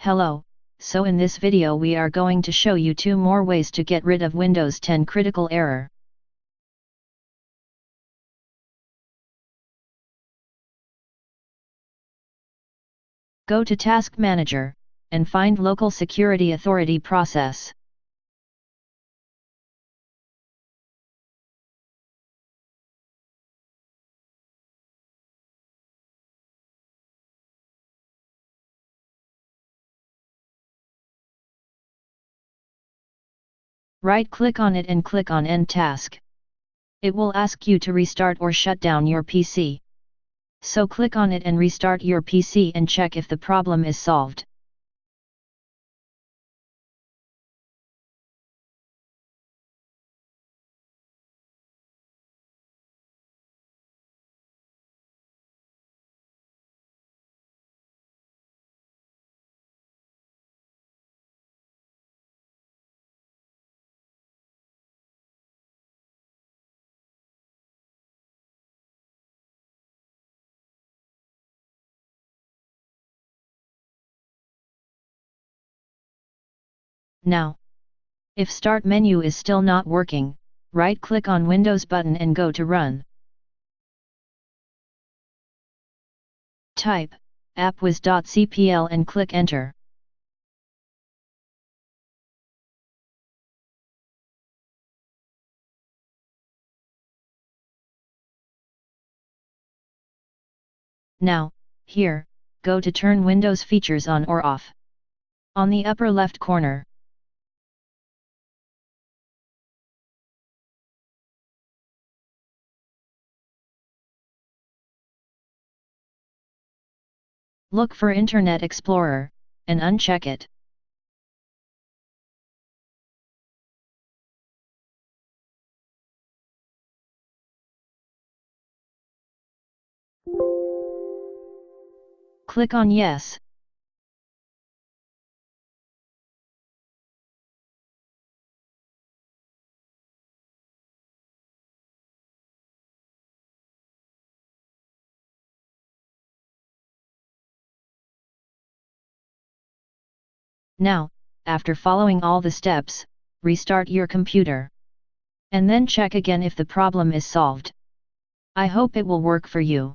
Hello, so in this video we are going to show you 2 more ways to get rid of Windows 10 critical error. Go to Task Manager, and find Local Security Authority process. Right-click on it and click on End Task. It will ask you to restart or shut down your PC. So click on it and restart your PC and check if the problem is solved. Now, if Start menu is still not working, right-click on Windows button and go to Run. Type appwiz.cpl and click Enter. Now, here, go to Turn Windows Features on or off. On the upper left corner. Look for Internet Explorer, and uncheck it. Click on Yes. Now, after following all the steps, restart your computer. And then check again if the problem is solved. I hope it will work for you.